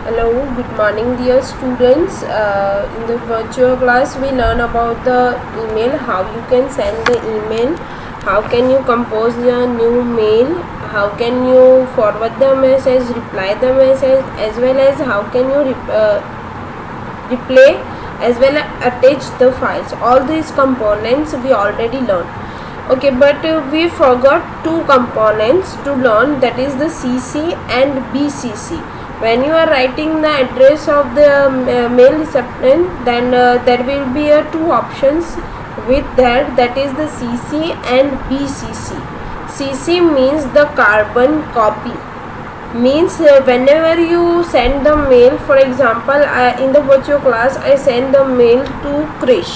Hello, good morning, dear students. In the virtual class, we learn about the email, how you can send the email, how can you compose a new mail, how can you forward the message, reply the message, as well as how can you replay as well as attach the files. All these components we already learned. Okay, but we forgot two components to learn, that is the CC and BCC. When you are writing the address of the mail recipient, then there will be two options with that is the CC and BCC. CC means the carbon copy, means whenever you send the mail. For example, in the virtual class I send the mail to Krish,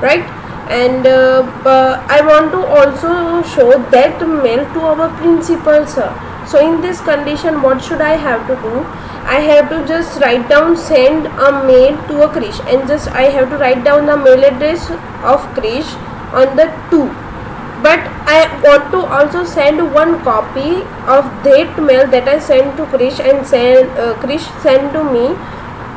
right? And I want to also show that mail to our principal sir. So in this condition, what should I have to do? I have to just write down send a mail to a Krish, and just I have to write down the mail address of Krish on the two. But I want to also send one copy of that mail that I sent to Krish, and Krish sent to me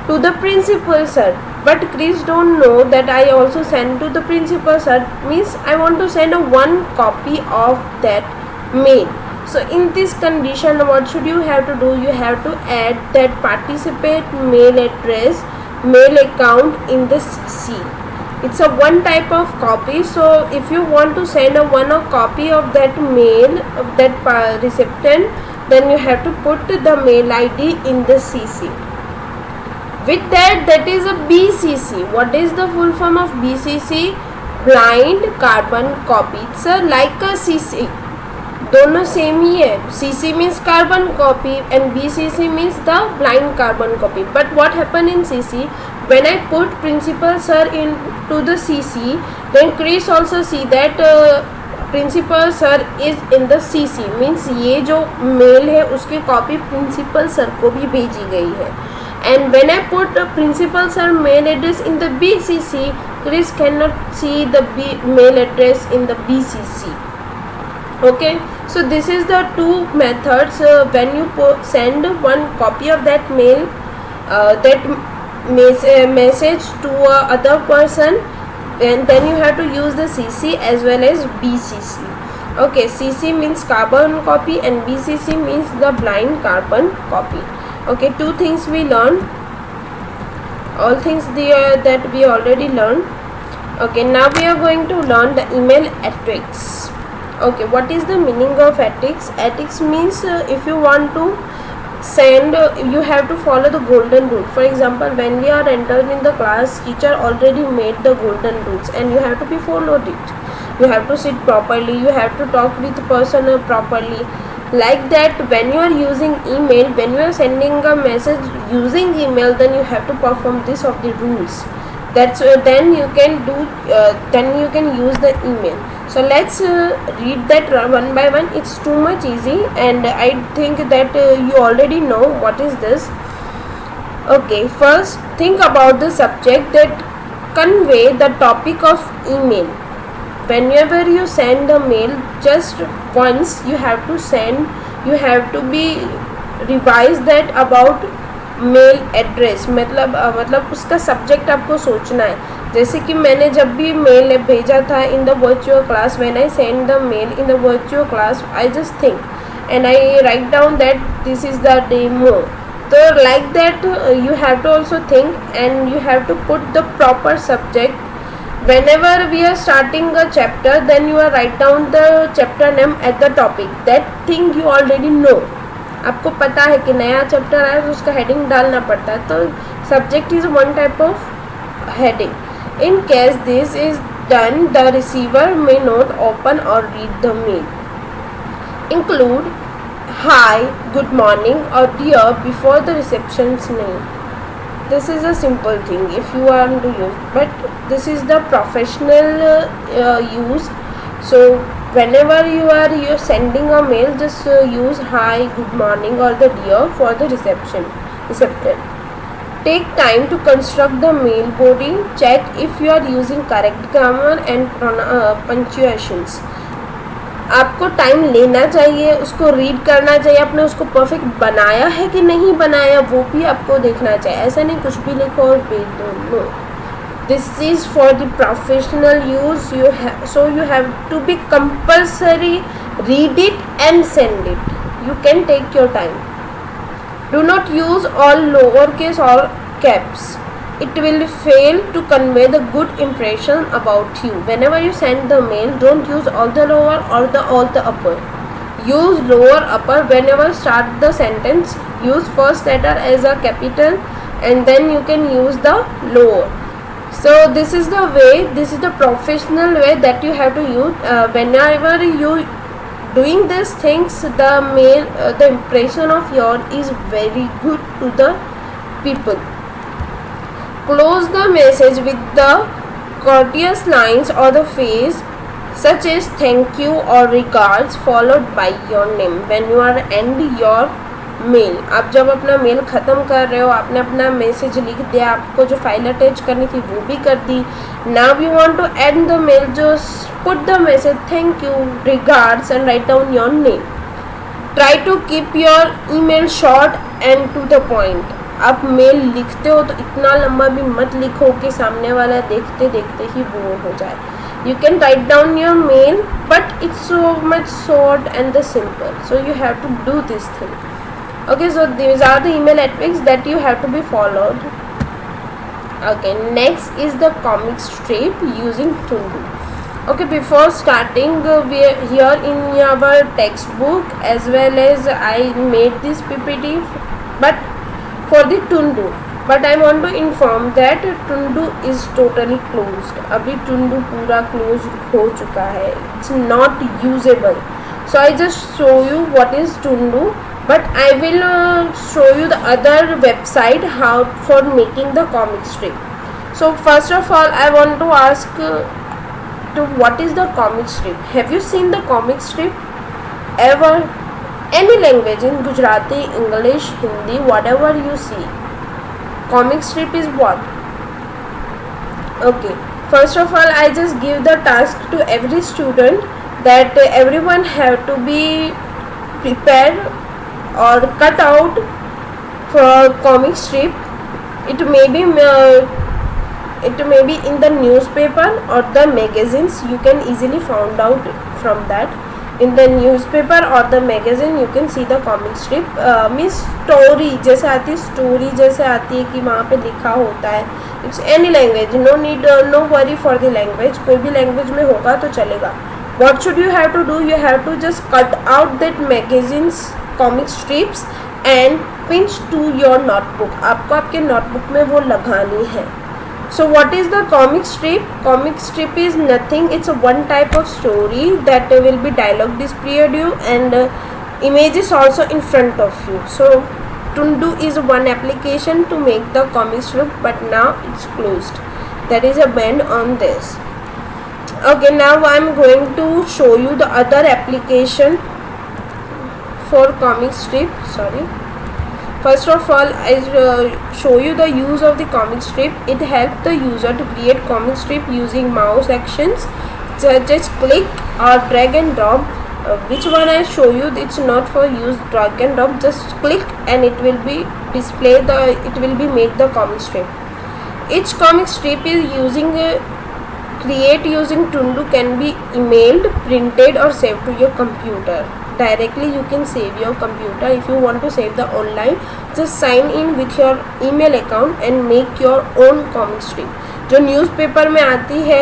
to the principal sir. But Krish don't know that I also send to the principal sir, means I want to send a one copy of that mail. So in this condition, what should you have to do? You have to add that participant mail address, mail account in the CC. It's a one type of copy. So if you want to send a copy of that mail of that recipient, then you have to put the mail ID in the CC. With that is a BCC. What is the full form of BCC? Blind carbon copy. It's like a CC. दोनों same ही है. CC means carbon copy and BCC means the blind carbon copy. But what happened in CC? When I put principal sir into the CC, then Chris also see that principal sir is in the CC. means ये जो mail है उसकी copy principal sir को भी भेजी गई है. And when I put principal sir mail address in the BCC, Chris cannot see the mail address in the BCC. Okay, so this is the two methods when you send one copy of that mail, that message to other person, and then you have to use the CC as well as BCC. Okay, CC means carbon copy and BCC means the blind carbon copy. Okay, two things we learned, all things that we already learned. Okay, now we are going to learn the email ethics. Okay, what is the meaning of ethics? Ethics means if you want to send, you have to follow the golden rule. For example, when we are entered in the class, teacher already made the golden rules and you have to be followed it. You have to sit properly, you have to talk with the person properly. Like that, when you are using email, when you are sending a message using email, then you have to perform this of the rules. That's then you can do, then you can use the email. So let's read that one by one. It's too much easy, and I think that you already know what is this. Okay, first think about the subject that convey the topic of email. Whenever you send a mail, just once you have to send, you have to be revise that about mail address. मतलब उसका subject आपको सोचना है. जैसे कि मैंने जब भी मेल भेजा था in the virtual class, when I send the mail in the virtual class, I just think and I write down that this is the demo. तो like that you have to also think and you have to put the proper subject. Whenever we are starting a chapter, then you are write down the chapter name at the topic. That thing you already know. आपको पता है कि नया chapter आया तो उसका heading डालना पड़ता है. तो subject is one type of heading. In case this is done, the receiver may not open or read the mail. Include hi, good morning or dear before the receptions name. This is a simple thing if you want to use, but this is the professional use. So whenever you are sending a mail, just use hi, good morning or the dear for the reception. Take time to construct the mail body. Check if you are using correct grammar and punctuations. आपको time लेना चाहिए, उसको read करना चाहिए, आपने उसको perfect बनाया है कि नहीं बनाया वो भी आपको देखना चाहिए। ऐसा नहीं कुछ भी लिखो और भेज दो, no, this is for the professional use. So you have to be compulsory read it and send it. You can take your time. Do not use all lowercase or caps. It will fail to convey the good impression about you. Whenever you send the mail, don't use all the lower or all the upper. Use lower upper whenever start the sentence. Use first letter as a capital and then you can use the lower. So this is the way, this is the professional way that you have to use. Whenever you doing these things, the mail, the impression of yours is very good to the people. Close the message with the courteous lines or the phrase such as thank you or regards followed by your name when you are end your mail. आप जब अपना mail ख़त्म कर रहे हो, आपने अपना message लिख दिया, आपको जो फाइल अटैच करनी थी वो भी कर दी। Now you want to end the mail, just put the message thank you, regards and write down your name. Try to keep your email short and to the point. आप mail लिखते हो तो इतना लंबा भी मत लिखो कि सामने वाला देखते देखते ही बोर हो जाए। You can write down your mail, but it's so much short and the simple. So you have to do this thing. Okay, so these are the email ethics that you have to be followed. Okay, next is the comic strip using Tundu. Okay, before starting, we are here in our textbook as well as I made this PPT, but for the Tundu. But I want to inform that Tundu is totally closed. अभी Tundu पूरा close हो चुका है. It's not usable. So I just show you what is Tundu. But I will show you the other website how for making the comic strip. So first of all, I want to ask to what is the comic strip? Have you seen the comic strip ever? Any language in Gujarati, English, Hindi, whatever you see. Comic strip is what? Okay, first of all, I just give the task to every student that everyone have to be prepared or cut out for comic strip. It may be in the newspaper or the magazines. You can easily found out from that. In the newspaper or the magazine you can see the comic strip. Means story जैसे आती है, story जैसे आती है कि वहाँ पे लिखा होता है. It's any language, no need, no worry for the language. कोई भी लैंग्वेज में होगा तो चलेगा. what should you have to do? You have to just cut out that magazines comic strips and pinch to your notebook. आपको आपके notebook में वो लगानी है. So what is the comic strip? Comic strip is nothing. It's a one type of story that will be dialogue displayed you and images also in front of you. So Tundu is one application to make the comic strip, but now it's closed. There is a ban on this. Okay, now I'm going to show you the other application for comic strip. Sorry. First of all, I show you the use of the comic strip. It helps the user to create comic strip using mouse actions such as click or drag and drop. Which one I show you? It's not for use drag and drop. Just click and it will be display the. It will be make the comic strip. Each comic strip is using create using Tundu can be emailed, printed or saved to your computer. Directly you can save your computer. If you want to save the online, just sign in with your email account and make your own comic strip. जो newspaper में आती है,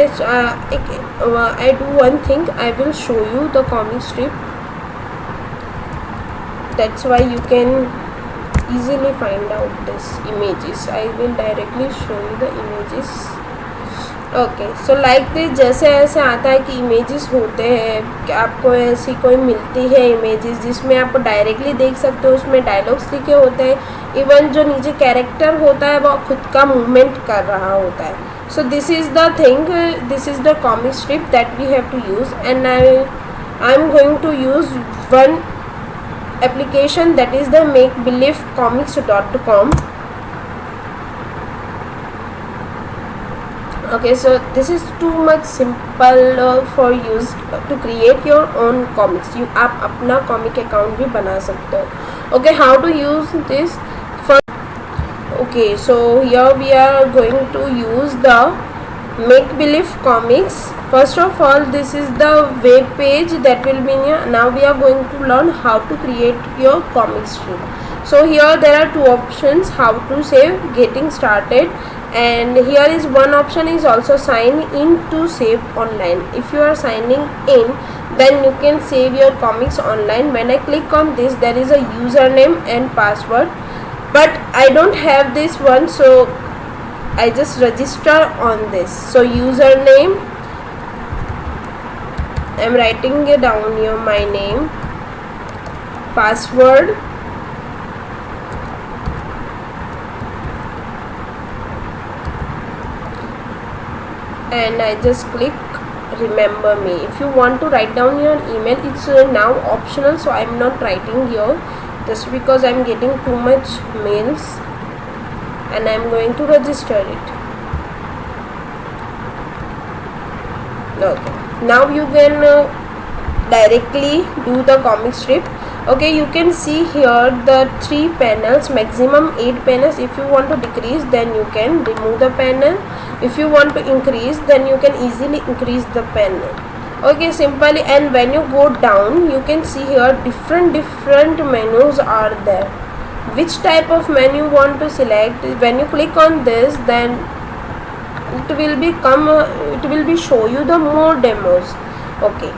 I do one thing. I will show you the comic strip. That's why you can easily find out this images. I will directly show you the images. Okay, so like this, जैसे ऐसे आता है कि images होते हैं कि आपको ऐसी कोई मिलती है इमेजेस जिसमें आप डायरेक्टली देख सकते हो, उसमें डायलॉग्स लिखे होते हैं. इवन जो नीचे कैरेक्टर होता है वो खुद का मूवमेंट कर रहा होता है. So this is the thing, this is the comic strip that we have to use. And I am going to use one application that is the makeBeliefComics.com. Okay, so this is too much simple for use to create your own comics. You आप अपना comic account भी बना सकते हो. Okay, how to use this? First, okay, so here we are going to use the make believe comics. First of all, this is the web page that will be here. Now we are going to learn how to create your comic strip. So here there are two options how to save, getting started, and here is one option is also sign in to save online. If you are signing in, then you can save your comics online. When I click on this, there is a username and password, but I don't have this one, so I just register on this. So username, I'm writing it down here, my name, password, and I just click remember me. If you want to write down your email, it's now optional, so I'm not writing here just because I'm getting too much mails, and I'm going to register it. Okay, now you can directly do the comic strip. Okay, you can see here the 3 panels, maximum 8 panels. If you want to decrease, then you can remove the panel. If you want to increase, then you can easily increase the panel. Okay, simply, and when you go down, you can see here different menus are there. Which type of menu you want to select? When you click on this, then it will be show you the more demos. Okay,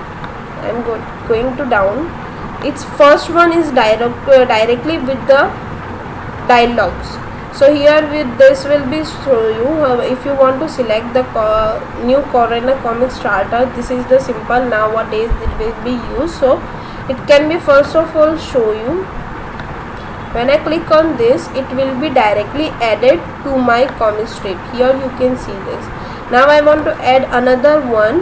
I'm going to down. Its first one is directly with the dialogues. So here with this will be show you if you want to select the new Corona comic starter. This is the simple nowadays it will be used, so it can be first of all show you. When I click on this, it will be directly added to my comic strip. Here you can see this. Now I want to add another one,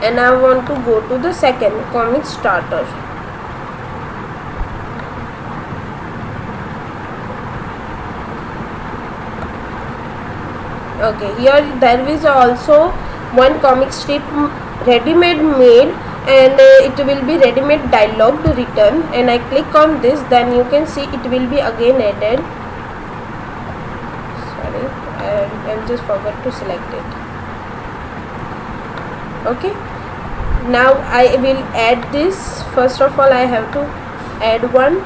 and I want to go to the second comic starter. Okay, here there is also one comic strip ready-made made, and it will be ready-made dialogue to return, and I click on this, then you can see it will be again added. Sorry, I just forgot to select it. Okay, now I will add this. First of all, I have to add one,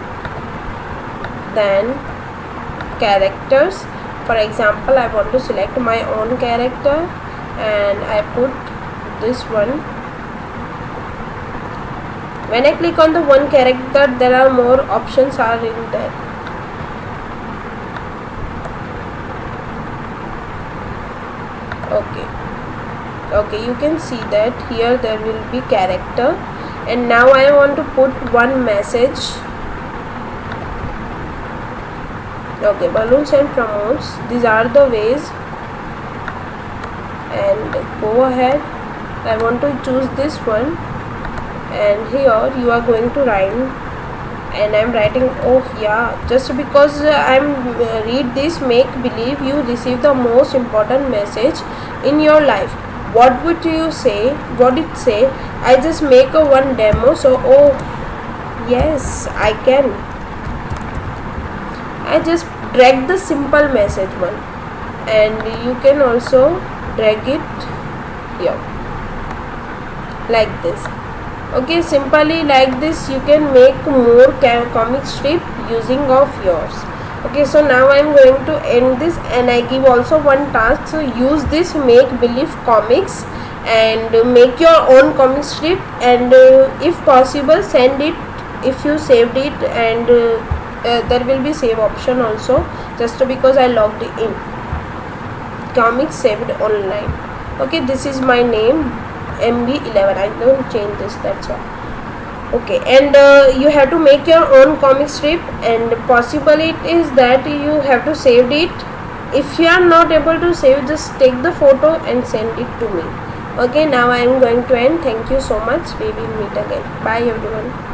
then characters. For example, I want to select my own character, and I put this one. When I click on the one character, there are more options are in there. Okay, you can see that here there will be character, and now I want to put one message. Okay, balloons and promotes, these are the ways, and go ahead. I want to choose this one, and here you are going to write, and I'm writing, oh yeah, just because I'm read this make believe you receive the most important message in your life. What would you say? What it say? I just make a one demo, so oh yes, I can. I just drag the simple message one, and you can also drag it here like this. Okay, simply like this you can make more comic strip using of yours. Okay, so now I'm going to end this, and I give also one task. So use this make believe comics and make your own comic strip, and if possible send it if you saved it, and there will be save option also, just because I logged in. Comics saved online. Okay, this is my name, MB11. I don't change this, that's all. Okay, and you have to make your own comic strip, and possible it is that you have to save it. If you are not able to save, just take the photo and send it to me. Okay, now I am going to end. Thank you so much. We will meet again. Bye everyone.